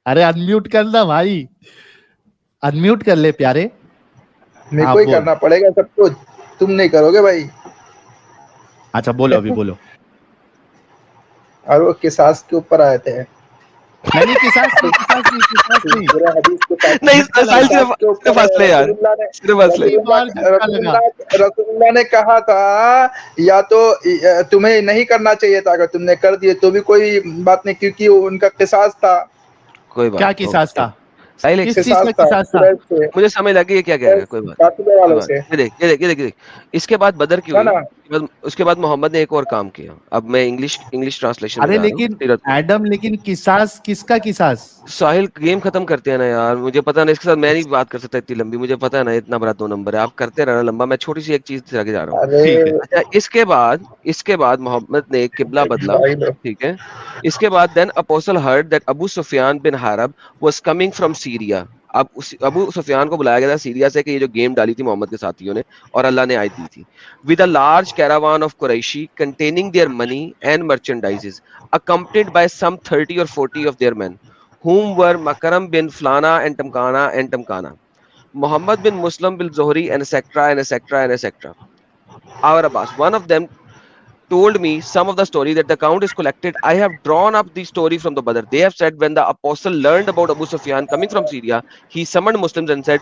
अरे अनम्यूट कर ला भाई, अनम्यूट कर ले प्यारे। मेरे को ही करना पड़ेगा सब कुछ, तुम नहीं करोगे भाई। अच्छा बोलो, अभी बोलो। और वो किसास के ऊपर आए थे। नहीं किसास नहीं। पूरा हदीस के साथ नहीं साहिल किसास के ऊपर फसले यार, सिर्फ फसले। रसूलुल्लाह ने कहा था या तो तुम्हें नहीं करना चाहिए था, अगर तुमने कर दिए तो भी कोई बात नहीं, क्योंकि उनका किसास था। कोई बात क्या किसास था? साहिल किस चीज का किसास था? मुझे समझ लगी ये क्या कह रहा है, कोई बात नहीं। ये देख इसके बाद बदर की हुई, उसके बाद मोहम्मद ने एक और काम किया। अब मैं इंग्लिश ट्रांसलेशन में अरे जा रहा हूँ। लेकिन एडम, लेकिन किसास किसका किसास? साहिल गेम खत्म करते हैं ना यार, मुझे पता नहीं, इसके साथ मैं नहीं बात कर सकता इतनी लंबी, मुझे पता है ना इतना बड़ा 2 नंबर है, आप करते रहना लंबा, मैं छोटी सी एक चीज से आगे जा रहा हूँ। अच्छा इसके बाद मोहम्मद ने किबला बदला, ठीक है। इसके बाद then apostle heard that Abu Sufyan bin Harb was coming from Syria. अब अबू सुफियान को बुलाया गया था सीरिया से कि ये जो गेम डाली थी मोहम्मद के साथियों ने और अल्लाह ने आयत दी थी। With a large caravan of Qureshi containing their money and मर्चेंडाइजेस accompanied by some 30 or 40 of their men, whom were Makaram bin Flana and Tamkana, Muhammad bin Muslim bin Zohri, and etc. and etc. and etc. Our Abbas, one of them told me some of the story that the count is collected. I have drawn up the story from the Badr. They have said when the apostle learned about Abu Sufyan coming from Syria, he summoned Muslims and said,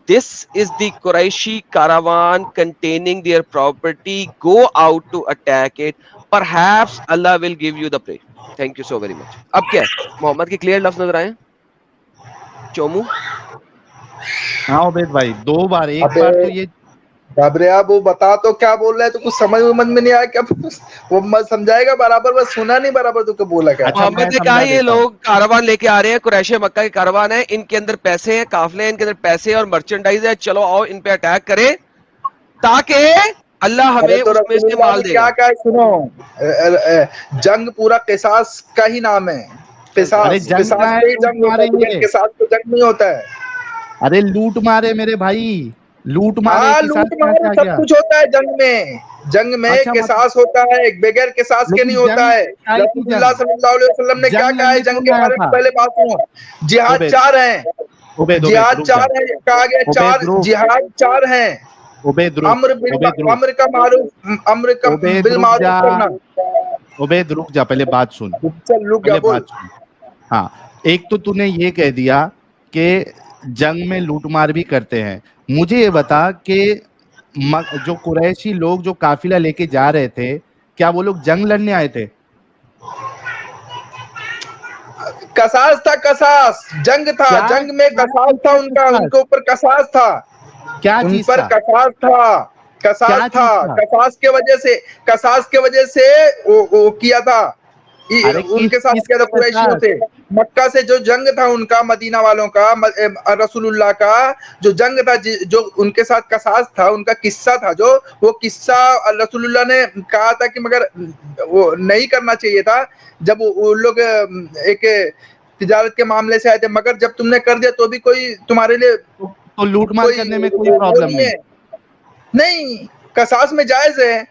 "This is the Quraishi caravan containing their property. Go out to attack it. Perhaps Allah will give you the prey." Thank you so very much. अब क्या है, मोहम्मद के clear लफ्ज नजर आए? चोमू हाँ उबैद भाई, 2 बार, एक बार तो ये घबरिया वो बता तो क्या बोल रहा है, तो कुछ समझ में नहीं आया क्या? वो मत समझाएगा बराबर, बस सुना नहीं बराबर तो क्या बोला क्या? मोहम्मद ने कहा ये लोग कारवान लेके आ रहे हैं, कुरैश मक्का के कारवान है, इनके अंदर पैसे हैं, काफले हैं, इनके अंदर पैसे और मर्चेंडाइज है, चलो आओ इन पे अटैक करें ताकि अल्लाह हमें तो उसमें से माल देगा। क्या सुनो, जंग पूरा किसास का ही नाम है। किसास पे ही जंग होता है, किसास तो जंग नहीं होता है। अरे लूट मारे मेरे भाई, लूट मारे, लूट मारे सब कुछ होता है जंग में। जंग में किसास होता है, बगैर किसास के नहीं होता है। रसूलुल्लाह सल्लल्लाहु अलैहि वसल्लम ने क्या कहा है जंग के बारे में? पहले बात सुनो, जिहाद 4 हैं, जिहाद 4 है, कहा गया 4 जिहाद 4 हैं। अम्र का मारूफ, अम्र का बिल मारूफ करना। उबैद रुक जा, पहले बात सुन। चल रुक जा, बोल। हाँ, एक तो तूने ये कह दिया कि जंग में लूटमार भी करते हैं। मुझे ये बता कि जो कुरैशी लोग जो काफिला लेके जा रहे थे, क्या वो लोग जंग लड़ने आए थे? कसास था, कसास जंग था, जंग में कसास था उनका, उनके ऊपर कसास था। क्या उन चीज पर था? कसास था, कसास के वजह से वो किया था, उनके साथ किया था कुरैशियों से। मक्का से जो जंग था उनका, मदीना वालों का, रसूलुल्लाह का जो जंग था, जो उनके साथ कसास था, उनका किस्सा था, जो वो किस्सा रसूलुल्लाह ने कहा था कि मगर वो नहीं करना चाहिए था जब वो लोग एक तिजारत के मामले से आए थे, मगर जब तुमने कर दिया तो भी कोई तुम्हारे लिए तो लूटमार करने में कोई प्रॉब्लम नहीं। कसास में जायज है,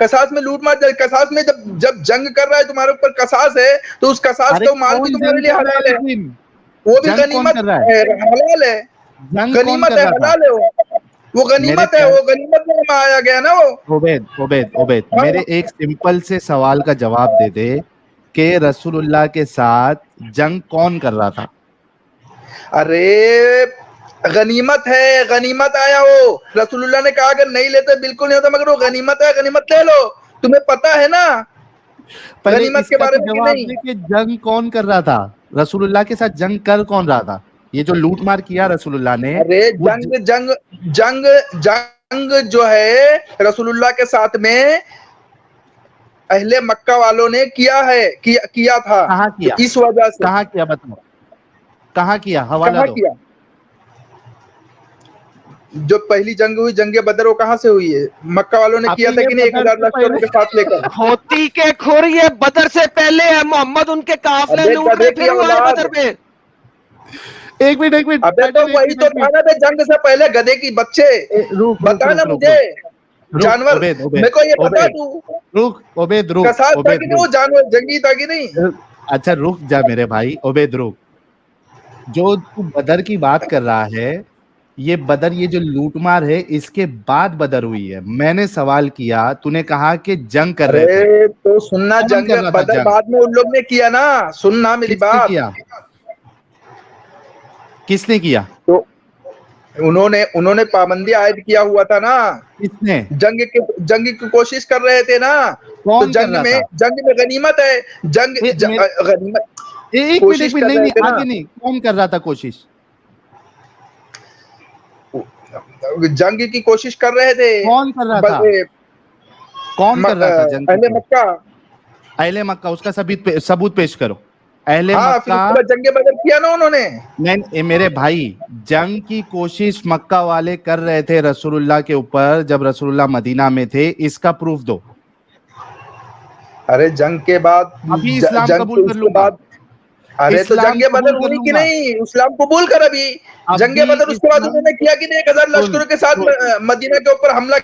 कसास में लूटमार, कसास में जब जंग कर रहा है तुम्हारे ऊपर कसास है, तो उस कसास का माल भी तुम्हारे लिए हलाल है, वो भी गनीमत है, हलाल है, गनीमत है, हलाल है, वो गनीमत है, वो गनीमत में आया गया ना वो। उबैद मेरे एक सिंपल से सवाल का जवाब दे दे कि रसूलुल्लाह के साथ जंग कौन कर रहा था? अरे गनीमत है, गनीमत आया वो, रसूलुल्लाह ने कहा अगर नहीं लेते बिल्कुल नहीं होता, मगर वो गनीमत है, गनीमत ले लो, तुम्हें पता है ना गनीमत के बारे में कि नहीं? कि जंग कौन कर रहा था? रसूलुल्लाह के साथ जंग कर कौन रहा था? ये जो लूटमार किया रसूलुल्लाह ने, अरे जंग जो है रसूलुल्लाह के साथ में अहले मक्का वालों ने किया है, किया था। कहाँ किया? इस वजह से कहाँ किया बताओ, कहाँ किया? हवाला दो। जो पहली जंग हुई, जंगे बदर, वो कहाँ से हुई है? मक्का वालों ने किया था कि नहीं? 1000 लश्करों के साथ लेकर। होती के खुर ये बदर से पहले है, मोहम्मद उनके काफले लूट रहे फिर हुआ है बदर पे। एक मिनट अबे तो वही तो था ना बे, जंग से पहले गधे की बच्चे, बता ना मुझे जानवर, मेरे को ये बता तू। रुक उबैद, कसास था कि नहीं वो जानवर, जंगी था कि नहीं? अच्छा रुक जा मेरे भाई, उबैद रुक। जो तू बदर की बात कर रहा है, ये बदर, ये जो लूटमार है, इसके बाद बदर हुई है। मैंने सवाल किया, तूने कहा कि जंग कर रहे थे। अरे तो सुनना, कौन जंग कर रहा था बदर जंग? बाद में उन लोग ने किया ना, सुनना मेरी किसने बात। किया? किसने किया? तो उन्होंने पाबंदी आयद किया हुआ था ना, किसने? जंग की कोशिश कर रहे थे ना। तो कौन कर रहा था? जंग में गनीमत है, गनीमत एक कोशिश मिनट, कर नहीं रहे नहीं, थे ना। आगे नहीं, कौन कर रहा था कोशिश? जंग की कोशिश कर रहे थे। कौन कर रहा था? कौन कर रहा था जंग अहले की? मक्का। अहले मक्का, उसका सबूत पेश करो। अहले हाँ, फिर मक्का। उसके बाद जंग बदर किया ना उन्होंने। नहीं मेरे भाई, जंग की कोशिश मक्का वाले कर रहे थे रसूलुल्लाह के ऊपर जब रसूलुल्लाह मदीना में थे, इसका प्रूफ दो। अरे जंग के बाद, अभी इस्लाम जंग कबूल के कर उसके लूंगा। बाद, अरे तो इस्लाम जंगे कबूल बदर कर हुई कि लूंगा। नहीं? इस्लाम कबूल कर अभी। जंगे अभी बदर उसके बाद उन्होंने किया कि नहीं? 1000 सुन, लश्करों के साथ मदीना के ऊपर हमला।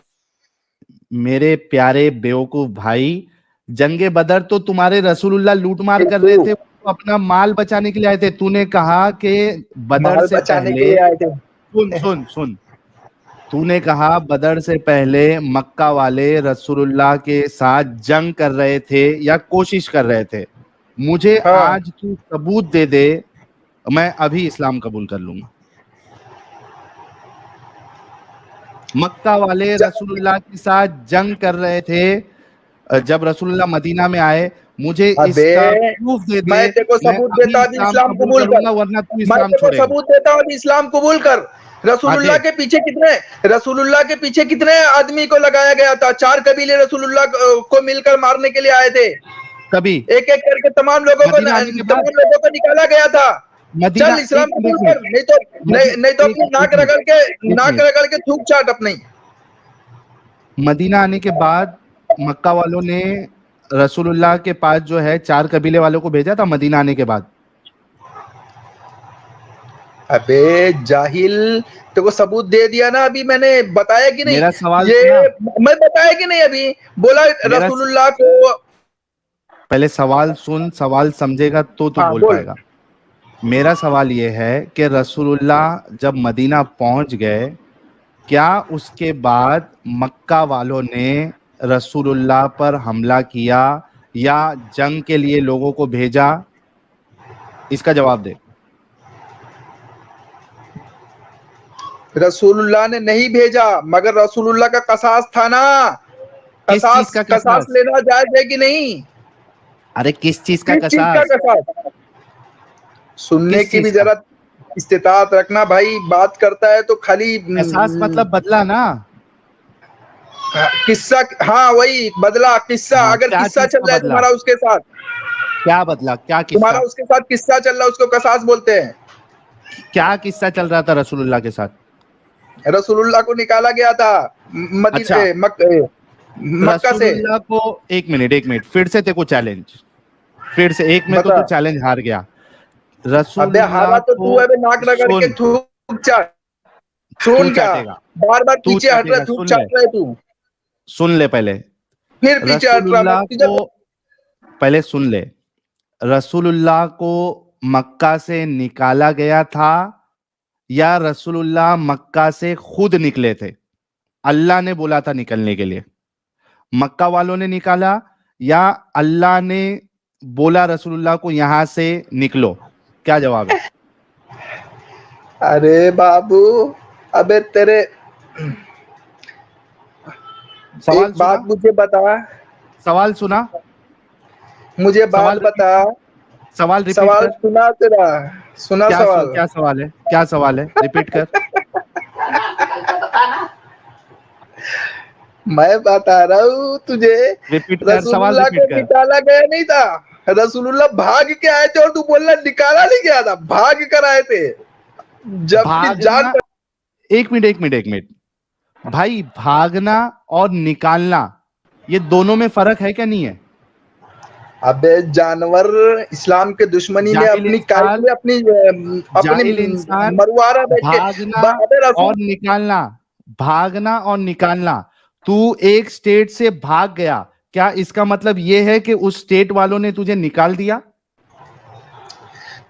मेरे प्यारे बेवकूफ भाई, जंगे बदर तो तुम्हारे रसूलुल्लाह लूटमार कर रहे थे, वो अपना माल बचाने के लिए आए थे। तूने कहा कि बदर माल से बचाने के पहले, लिए आए थे। सुन सुन सुन, तूने कहा बदर से पहले मक्का वाले रसूलुल्लाह के साथ जंग कर रहे थे या कोशिश कर रहे थे। मुझे हाँ। आज तू सबूत दे दे, मैं अभी इस्लाम कबूल कर लूंगा। मक्का वाले रसूलुल्लाह के साथ जंग कर रहे थे जब रसूलुल्लाह मदीना में आए। मुझे इसका प्रूफ दे दे, मैं तेरे को मैं सबूत अभी देता, अभी इस्लाम कबूल कबूल कर। करूंगा, वरना तू मैं इस्लाम तेरे को छोड़ेगा। सबूत देता हूँ, अभी इस्लाम कबूल कर। रसूलुल्लाह के पीछे कितने, रसूलुल्लाह के पीछे कितने आदमी को लगाया गया था? 4 कबीले रसूलुल्लाह को मिलकर मारने के लिए आए थे। कभी एक एक करके तमाम लोगों को निकाला गया था। मदीना, चल इस्लाम एक कबूल मिनट, कर, नहीं तो अपनी नाक रगड़ के थूक चाट अपनी। मदीना आने के बाद मक्का वालों ने रसूलुल्लाह के पास जो है 4 कबीले वालों को भेजा था मदीना आने के बाद। अबे जाहिल, तेरे को सबूत दे दिया ना अभी, मैंने बताया कि नहीं? मेरा सवाल ये सुना? मैं बताया कि नहीं? अभी बोला रसूलुल्लाह को। पहले सवाल सुन, सवाल समझेगा तो तू बोल बोल। पाएगा। मेरा सवाल ये है कि रसूलुल्लाह जब मदीना पहुंच गए, क्या उसके बाद मक्का वालों ने रसूलुल्लाह पर हमला किया या जंग के लिए लोगों को भेजा? इसका जवाब दे। रसूलुल्लाह ने नहीं भेजा, मगर रसूलुल्लाह का कसास था ना। किस चीज का कसास लेना जायज है कि नहीं? अरे किस चीज का किस चीज का कसास? सुनने की भी जरा इस्तिताअत रखना भाई। बात करता है तो खाली कसास मतलब बदला ना। किस्सा, हाँ वही बदला, किस्सा। अगर किस्सा चल रहा है तुम्हारा उसके साथ, क्या बदला? क्या किस्सा? तुम्हारा उसके साथ किस्सा चल रहा है, उसको कसास बोलते हैं। क्या किस्सा चल रहा था रसूलुल्लाह के साथ? रसूलुल्लाह को निकाला गया था मदीना, मक्का से। रसूलुल्लाह को, एक मिनट, फिर से तेरे को चैलेंज, फिर से एक में तो तू चैलेंज हार गया। रसूलुल्लाह तो तू है नाक रगड़ के थूक चाट। सुन क्या, बार बार पीछे हट रहा, थूक चाट रहा है तू। सुन ले पहले, फिर पीछे हट रहा को पहले सुन ले। रसूलुल्लाह को मक्का से निकाला गया था या रसूलुल्लाह मक्का से खुद निकले थे? अल्लाह ने बोला था निकलने के लिए। मक्का वालों ने निकाला या अल्लाह ने बोला रसूलुल्लाह को यहां से निकलो? क्या जवाब है? अरे बाबू, अबे तेरे एक बात मुझे बता। सवाल सुना? मुझे बात बता। सवाल रिपीट सवाल कर। सुना तेरा, सुना सवाल। क्या सवाल है? क्या सवाल है? रिपीट कर। मैं बता रहा हूँ तुझे, रिपीट कर, सवाल रिपीट कर। निकाला गया नहीं था, रसूलुल्लाह भाग के आए थे और तू बोल रहा निकाला नहीं गया था, भाग कर आए थे। जब जान, एक मिनट भाई, भागना और निकालना ये दोनों में फर्क है क्या नहीं है? अबे जानवर, इस्लाम के दुश्मनी में अपनी इंसान मरुआरा भागना और निकालना। तू एक स्टेट से भाग गया, क्या इसका मतलब यह है कि उस स्टेट वालों ने तुझे निकाल दिया?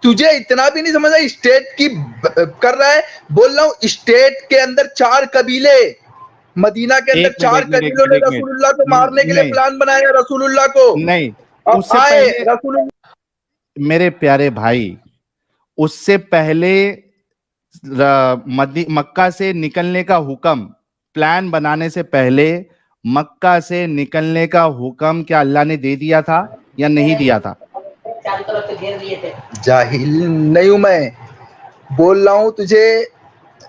तुझे इतना भी नहीं समझ, स्टेट की कर रहा है। बोल रहा हूँ स्टेट के अंदर 4 कबीले, मदीना के अंदर 4 कबीलों ने रसूलुल्लाह को मारने के लिए प्लान बनाया, रसूलुल्लाह को। नहीं, उससे आए रसूलुल्लाह, मेरे प्यारे भाई, उससे पहले मक्का से निकलने का हुक्म, प्लान बनाने से पहले मक्का से निकलने का हुक्म क्या अल्लाह ने दे दिया था या नहीं दिया था? जाहिल नहीं हूं मैं, बोल रहा हूं तुझे,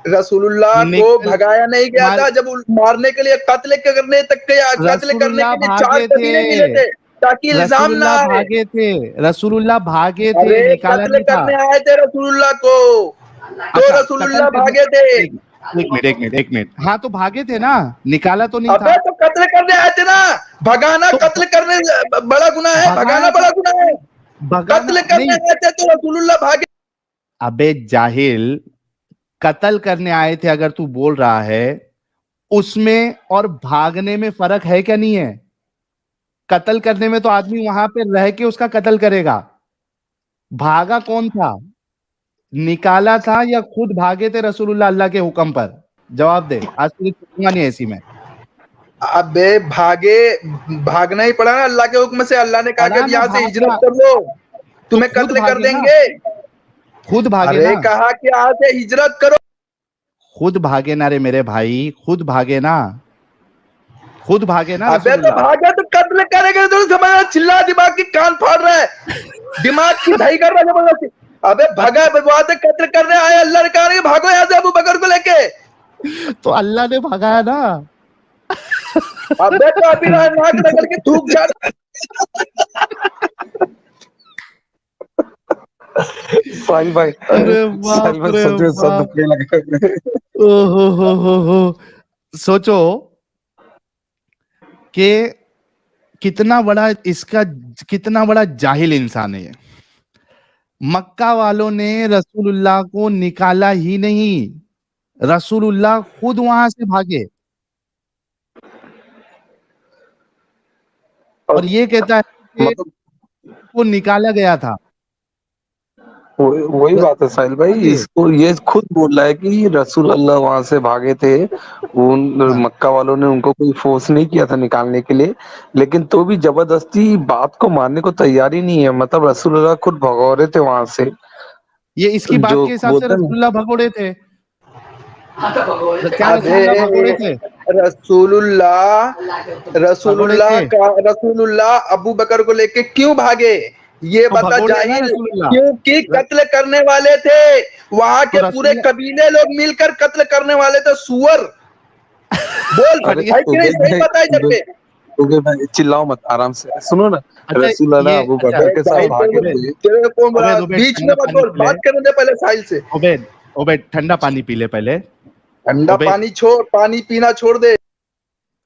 रसूलुल्लाह को भगाया नहीं गया था, जब मारने के लिए कत्ल करने तक के, कत्ल करने के लिए 4 कबीले मिले थे ताकि इल्जाम ना आए। भागे थे, रसूलुल्लाह भागे थे, निकाला कत्ल करने आए थे रसूलुल्लाह को, तो रसूलुल्लाह भागे थे। एक मिनट, हाँ तो भागे थे ना, निकाला तो नहीं था। तो कत्ल करने आए थे ना, भगाना कत्ल करने बड़ा गुनाह है, भगाना बड़ा गुनाह है, कत्ल करने आए थे तो रसूलुल्लाह भागे। अबे जाहिल, कत्ल करने आए थे अगर तू बोल रहा है, उसमें और भागने में फर्क है क्या? नहीं है। कत्ल करने में तो आदमी वहां पे रह के उसका कत्ल करेगा, भागा कौन था? निकाला था या खुद भागे थे रसूलुल्लाह अल्लाह के हुक्म पर? जवाब दे, आज तुझे छूटूंगा नहीं ऐसी में। अबे भागना ही पड़ा ना अल्लाह के हुक्म से। अल्लाह ने कहा कि यहाँ से हिजरत कर लो, तुम्हें कत्ल कर देंगे। खुद भागे ना, कहा कि यहाँ से हिजरत करो, खुद भागे ना रे मेरे भाई, खुद भागे ना, खुद भागे ना। अबे तो भागे तो कत्ल करेंगे, तो समझ, चिल्ला, दिमाग की कान फाड़ रहा है, दिमाग की दही कर रहा है जबरदस्ती। अबे भगा, वहां से कत्ल करने आए, अल्लाह ने कहा भागो यहाँ से अबू बकर को लेके, तो अल्लाह ने भगाया ना। अबे तो अभी नाक रगड़ के थूक जा। साहिल भाई, अरे बाप रे बाप, सोचो कि कितना बड़ा जाहिल इंसान है। मक्का वालों ने रसूलुल्लाह को निकाला ही नहीं, रसूलुल्लाह खुद वहां से भागे और ये कहता है कि वो निकाला गया था। वही बात है साहिल भाई, इसको ये खुद बोल रहा है कि रसूलुल्लाह वहां से भागे थे, मक्का वालों ने उनको कोई फोर्स नहीं किया था निकालने के लिए, लेकिन तो भी जबरदस्ती बात को मानने को तैयार ही नहीं है। मतलब रसूलुल्लाह खुद भगोड़े थे वहां से। ये इसकी बात के हिसाब से रसूलुल्लाह भगोड़े थे। क्या रसूलुल्लाह अबू बकर को लेके क्यों भागे, ये बता जाहिल। क्योंकि कत्ल करने वाले थे, वहां के पूरे कबीले लोग मिलकर कत्ल करने वाले थे। सुअर बोल, सही पता है जब पे। भाई चिल्लाओ मत, आराम से सुनो ना। रसूलुल्लाह अबू बकर के साथ भागे थे। तेरे कौन बोला बीच में मत बोल, बात करने दे पहले साहिल से। ओबेद ठंडा पानी पी ले पहले, ठंडा पानी छोड़, पानी पीना छोड़ दे।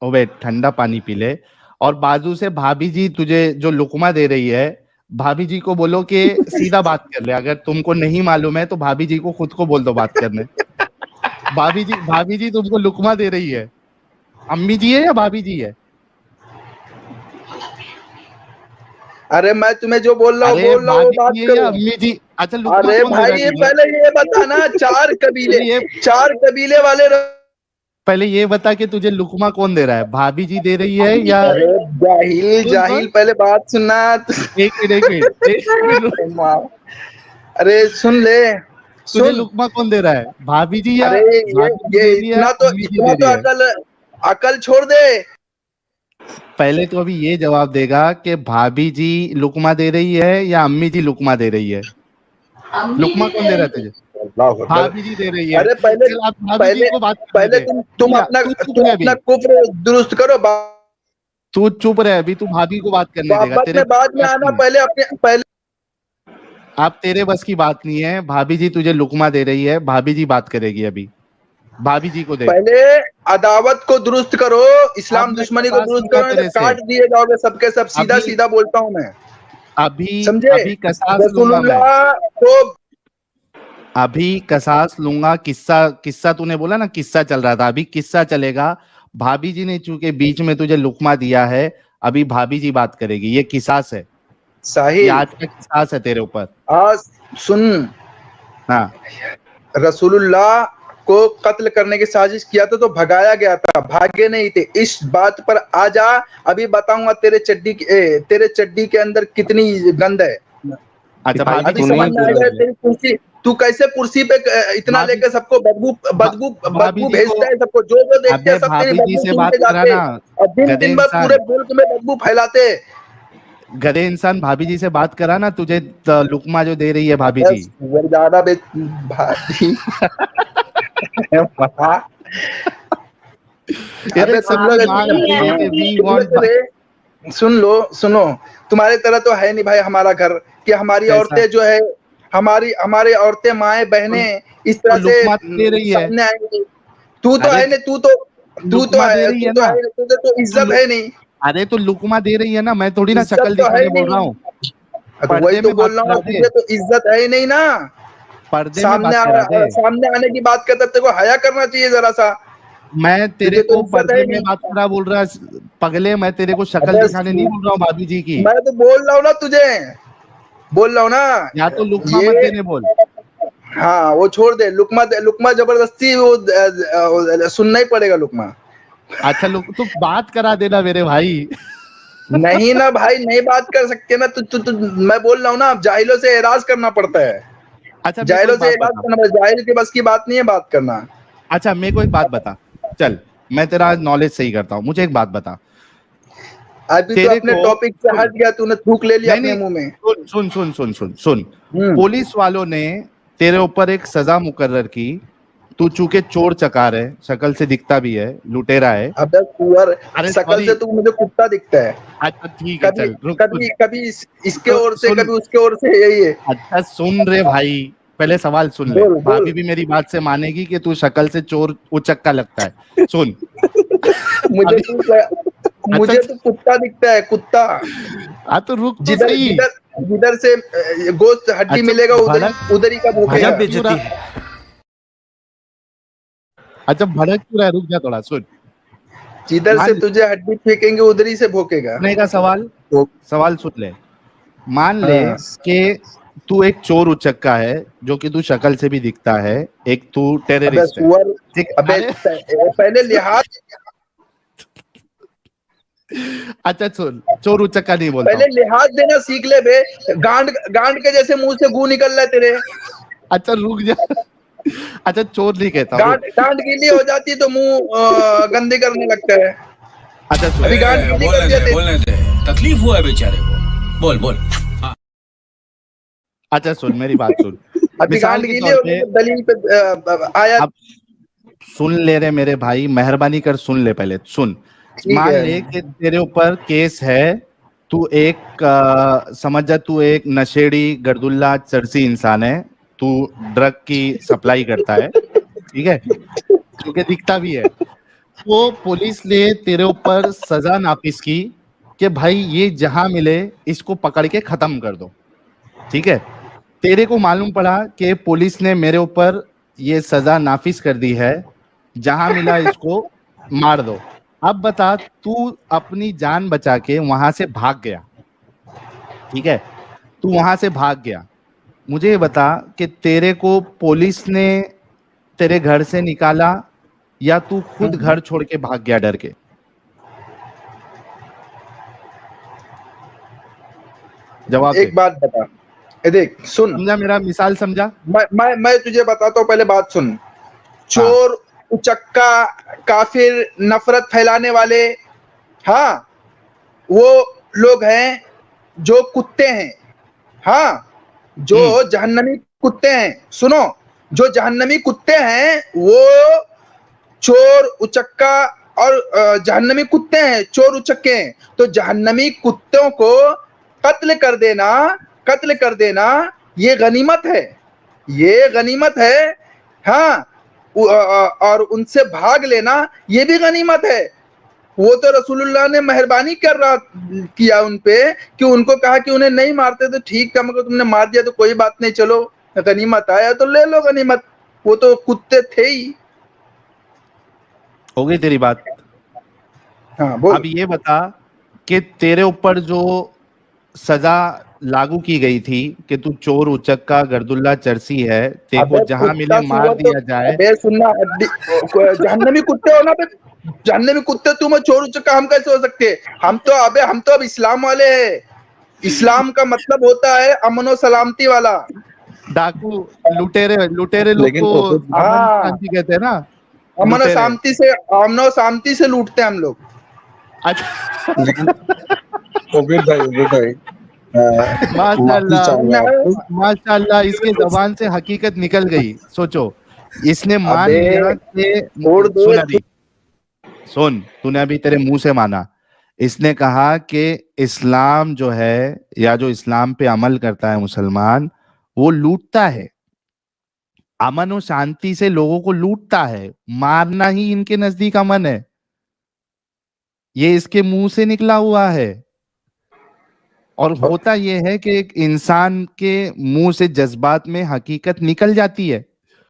ओबेद ठंडा पानी पी ले, और बाजू से भाभी जी तुझे जो लुकमा दे रही है, भाभी जी को बोलो कि सीधा बात कर ले। अगर तुमको नहीं मालूम है तो भाभी जी को खुद को बोल दो बात करने। भाभी जी तुमको लुकमा दे रही है। अम्मी जी है या भाभी जी है? अरे मैं तुम्हें जो बोल रहा हूँ बात करो। अम्मी जी, अच्छा अरे भाई पहले ये बता ना, 4 कबीले वाले, पहले ये बता कि तुझे लुकमा कौन दे रहा है, भाभी जी दे रही है या? जाहिल पहले बात सुनना। एक मिनट अरे सुन ले, तुझे लुकमा कौन दे रहा है, भाभी जी या? अरे ये इतना तो अकल छोड़ दे। पहले तो अभी ये जवाब देगा कि भाभी जी लुकमा दे रही है या अम्मी जी लुकमा दे रही है? लुकमा कौन दे रहा है तुझे? भाभी जी दे रही है। अरे पहले तुम अपना कुफ्र दुरुस्त करो। तू चुप रहे, अभी तू भाभी को बात करने देगा, तेरे बाद में आना। पहले आप, तेरे बस की बात नहीं है। भाभी जी तुझे लुकमा दे रही है, भाभी जी बात करेगी अभी, भाभी जी को दे। पहले अदावत को दुरुस्त करो, इस्लाम दुश्मनी को दुरुस्त करो, तो काट दिए जाओगे सबके सब। सीधा बोलता हूँ मैं, अभी समझे? अभी कसास लूंगा मैं, अभी कसास लूंगा। किस्सा तूने बोला ना, किस्सा चल रहा था, अभी किस्सा चलेगा। भाभी जी ने चूंकि बीच में तुझे लुकमा दिया है, अभी भाभी जी बात करेगी, ये किसास है। साहिल, आज का किसास है तेरे ऊपर। आज सुन, हाँ, रसूलुल्लाह को कत्ल करने की साजिश किया था तो भगाया गया था, भागे नहीं थे। इस बात पर आ जा, अभी बताऊंगा तेरे चड्डी के अंदर कितनी गंद है। अच्छा भाभी अभी समझ में आएगा तेरी कुर्सी, तू कैसे कुर्सी पे इतना लेके सबको बदबू जी भेजता है सबको, जो देखते हैं सब तेरी भाभी जी बदबू से सूंघ बात के करा जाते ना, और दिन गधे दिन भर इंसान। पूरे मुल्क में बदबू फैलाते। गधे इंसान, भाभी जी से बात करा ना, तुझे लुकमा जो दे रही है भाभी जी। ज्यादा भाभी अरे सुनो, तुम्हारे तरह तो है नहीं भाई हमारा घर कि हमारी औरतें जो है, हमारी औरतें, माएं, बहनें इस तरह से सामने आएंगी। तू तो है नहीं, तू तो इज्जत है नहीं। अरे तो लुकमा दे रही है ना, मैं थोड़ी ना इज्जत शक्ल तो है दिखाने बोल रहा हूँ। वही तो बोल रहा हूँ, तुझे तो इज्जत है ही नहीं ना। पर्दे में बात करा दे। सामने आने की बात करते तेरे को हया करना चाहिए जरा सा। मैं तेरे को पर्दे में बात करा बोल रहा पगले, मैं तेरे को शक्ल दिखाने नहीं बोल रहा हूँ भाभी जी की। मैं तो बोल रहा हूँ ना, तुझे बोल रहा हूँ ना, या तो लुकमा मत देने बोल। हाँ वो छोड़ दे, लुकमा जबरदस्ती वो सुनना ही पड़ेगा लुकमा। अच्छा तू बात करा देना मेरे भाई। नहीं ना भाई, नहीं बात कर सकते ना। तू मैं बोल रहा हूँ ना, जाहिलों से एराज करना पड़ता है। अच्छा जाहिलों से एराज करना, जाहिल के बस की बात नहीं है बात करना। अच्छा मेरे को एक बात बता, चल मैं तेरा नॉलेज सही करता हूँ, मुझे एक बात बता। अभी तो अपने टॉपिक से हट गया, तूने थूक ले लिया अपने मुंह में। सुन, पुलिस वालों ने तेरे ऊपर एक सजा मुकर्रर की, तू चूंकि चोर चकार है, शक्ल से दिखता भी है, लुटेरा है। अबे कुंवर, शक्ल से तू मुझे कुत्ता दिखता है। अच्छा ठीक है, चल रुक। कभी इसके ओर से, कभी उसके ओर से, यही है। अच्छा सुन रे भाई, पहले सवाल सुन ले। भाभी भी मेरी बात से मानेगी कि तू शक्ल से चोर उचक्का लगता है। सुन मुझे तो कुत्ता दिखता है, कुत्ता। हाँ तो रुक तो सही। जिधर से गोश्त हड्डी मिलेगा उधर ही का भूखेगा। अच्छा भड़क क्यों रहा है, रुक जा थोड़ा, सुन। जिधर से तुझे हड्डी फेंकेंगे उधर ही से भूखेगा। सुनने का सवाल सुन ले। मान ले कि तू एक चोर उचक्का है, जो कि तू शक्ल से भी दिखता है, एक तू टेररिस्ट है। अबे पहले लिहाज। अच्छा सुन, चोर उचक्का नहीं बोलता, पहले लिहाज देना सीख ले बे। गांड के जैसे मुंह से गू निकल रहा है तेरे। अच्छा रुक जा। अच्छा चोर नहीं कहता, गांड गीली हो जाती तो मुंह गंदी करने लगता है। अच्छा अभी गांड गीली कर दिया, बोलने दे, तकलीफ हुआ है बेचारे को, बोल। अच्छा सुन मेरी बात सुन। अभी गांड गीली हो गई, दलील पे आया। सुन ले रे मेरे भाई, मेहरबानी कर सुन ले, पहले सुन। मान ले कि तेरे ऊपर केस है, तू एक समझ जा, तू एक नशेड़ी गर्दुल्ला चरसी इंसान है, तू ड्रग की सप्लाई करता है, ठीक है, क्योंकि दिखता भी है। तो पुलिस ने तेरे ऊपर सजा नाफिज की कि भाई ये जहां मिले इसको पकड़ के खत्म कर दो, ठीक है। तेरे को मालूम पड़ा कि पुलिस ने मेरे ऊपर ये सजा नाफिज कर दी है, जहां मिला इसको मार दो। अब बता, तू अपनी जान बचा के वहां से भाग गया, ठीक है, तू वहां से भाग गया। मुझे ये बता कि तेरे को पुलिस ने तेरे घर से निकाला या तू खुद घर छोड़ के भाग गया डर के? जवाब एक बात बता, देख सुन, समझा मेरा मिसाल, समझा? मैं तुझे बताता हूँ, पहले बात सुन। चोर, उचक्का, काफिर, नफरत फैलाने वाले, हाँ, वो लोग हैं जो कुत्ते हैं, हाँ, जो जहन्नमी कुत्ते हैं। सुनो, जो जहन्नमी कुत्ते हैं वो चोर, उचक्का और जहन्नमी कुत्ते हैं, चोर उचक्के हैं। तो जहन्नमी कुत्तों को कत्ल कर देना ये गनीमत है, ये गनीमत है, हाँ। और उनसे भाग लेना ये भी गनीमत है। वो तो रसूलुल्लाह ने मेहरबानी किया उन पे कि उनको कहा कि उन्हें नहीं मारते तो ठीक था, मगर तुमने मार दिया तो कोई बात नहीं, चलो गनीमत आया तो ले लो गनीमत। वो तो कुत्ते थे ही। हो गई तेरी बात? हाँ बोल। अब ये बता कि तेरे ऊपर जो सजा लागू की गई थी कि तू चोर उचक्का गर्दुल्ला चरसी है, देखो जहां मिले मार दिया जाए। अबे सुनना, जहन्नमी कुत्ते हो ना बे, जहन्नमी कुत्ते, तुम चोर उचक्का हम कैसे हो सकते? हम तो अब इस्लाम वाले हैं। इस्लाम का मतलब होता है अमन और सलामती वाला। डाकू लुटेरे लोग को अमन शांति कहते हैं ना, अमन और शांति से लूटते हैं हम लोग। अच्छा ओबेद भाई माशाल्लाह इसके जबान से हकीकत निकल गई। सोचो, इसने मान लिया कि सुन, तूने अभी तेरे मुंह से माना, इसने कहा कि इस्लाम जो है, या जो इस्लाम पे अमल करता है मुसलमान, वो लूटता है, अमन और शांति से लोगों को लूटता है, मारना ही इनके नजदीक अमन है। ये इसके मुंह से निकला हुआ है। और होता यह है कि एक इंसान के मुंह से जज्बात में हकीकत निकल जाती है।